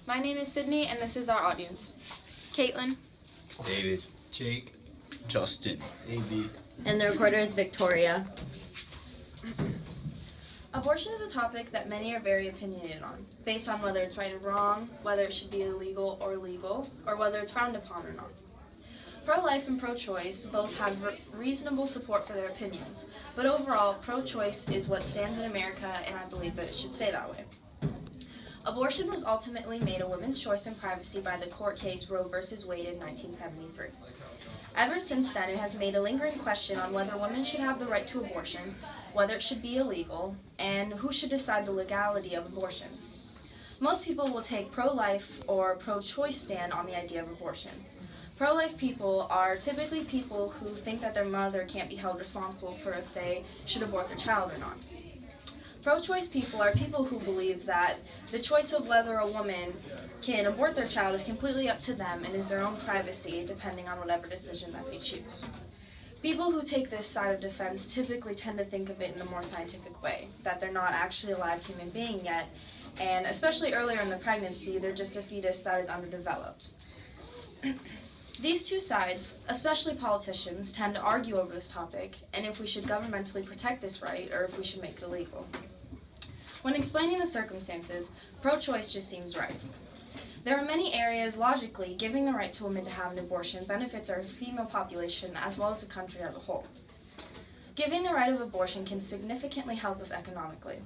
My name is Sydney, and this is our audience. Caitlin. David. Jake. Justin. AB. And the recorder is Victoria. Abortion is a topic that many are very opinionated on, based on whether it's right or wrong, whether it should be illegal or legal, or whether it's frowned upon or not. Pro-life and pro-choice both have reasonable support for their opinions, but overall, pro-choice is what stands in America, and I believe that it should stay that way. Abortion was ultimately made a woman's choice in privacy by the court case Roe v. Wade in 1973. Ever since then, it has made a lingering question on whether women should have the right to abortion, whether it should be illegal, and who should decide the legality of abortion. Most people will take pro-life or pro-choice stand on the idea of abortion. Pro-life people are typically people who think that their mother can't be held responsible for if they should abort their child or not. Pro-choice people are people who believe that the choice of whether a woman can abort their child is completely up to them and is their own privacy, depending on whatever decision that they choose. People who take this side of defense typically tend to think of it in a more scientific way, that they're not actually a live human being yet, and especially earlier in the pregnancy, they're just a fetus that is underdeveloped. These two sides, especially politicians, tend to argue over this topic, and if we should governmentally protect this right, or if we should make it illegal. When explaining the circumstances, pro-choice just seems right. There are many areas, logically, giving the right to women to have an abortion benefits our female population as well as the country as a whole. Giving the right of abortion can significantly help us economically.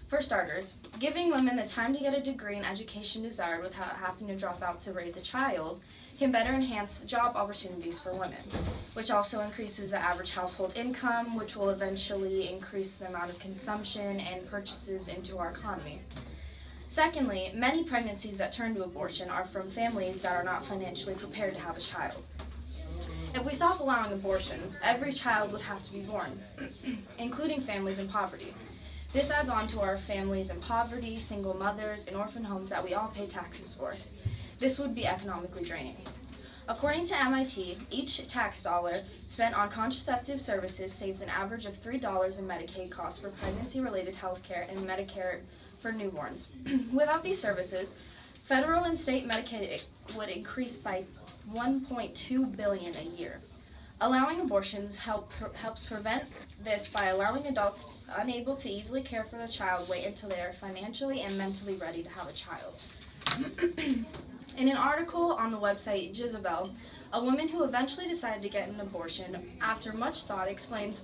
For starters, giving women the time to get a degree and education desired without having to drop out to raise a child can better enhance job opportunities for women, which also increases the average household income, which will eventually increase the amount of consumption and purchases into our economy. Secondly, many pregnancies that turn to abortion are from families that are not financially prepared to have a child. If we stop allowing abortions, every child would have to be born, including families in poverty. This adds on to our families in poverty, single mothers, and orphan homes that we all pay taxes for. This would be economically draining. According to MIT, each tax dollar spent on contraceptive services saves an average of $3 in Medicaid costs for pregnancy-related health care and Medicare for newborns. Without these services, federal and state Medicaid would increase by $1.2 billion a year. Allowing abortions helps prevent this by allowing adults unable to easily care for their child wait until they are financially and mentally ready to have a child. In an article on the website Jezebel, a woman who eventually decided to get an abortion after much thought explains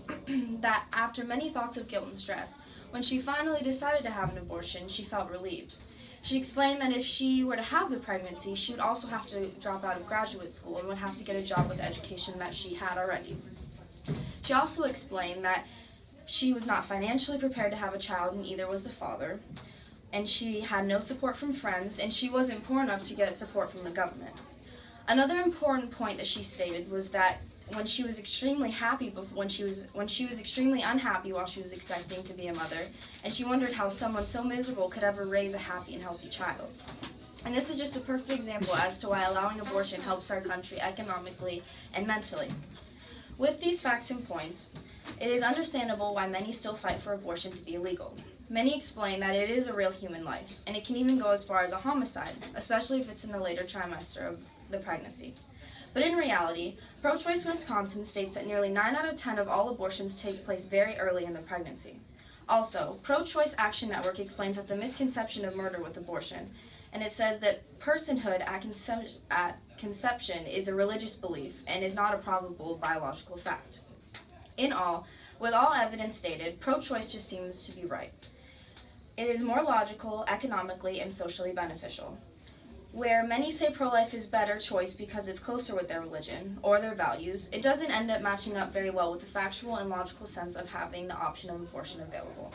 that after many thoughts of guilt and stress, when she finally decided to have an abortion, she felt relieved. She explained that if she were to have the pregnancy, she would also have to drop out of graduate school and would have to get a job with the education that she had already. She also explained that she was not financially prepared to have a child, and either was the father, and she had no support from friends, and she wasn't poor enough to get support from the government. Another important point that she stated was that when she was extremely unhappy while she was expecting to be a mother, and she wondered how someone so miserable could ever raise a happy and healthy child. And this is just a perfect example as to why allowing abortion helps our country economically and mentally. With these facts and points, it is understandable why many still fight for abortion to be illegal. Many explain that it is a real human life, and it can even go as far as a homicide, especially if it's in the later trimester of the pregnancy. But in reality, Pro-Choice Wisconsin states that nearly 9 out of 10 of all abortions take place very early in the pregnancy. Also, Pro-Choice Action Network explains that the misconception of murder with abortion, and it says that personhood at conception is a religious belief and is not a probable biological fact. In all, with all evidence stated, pro-choice just seems to be right. It is more logical, economically, and socially beneficial. Where many say pro-life is better choice because it's closer with their religion or their values, it doesn't end up matching up very well with the factual and logical sense of having the option of abortion available.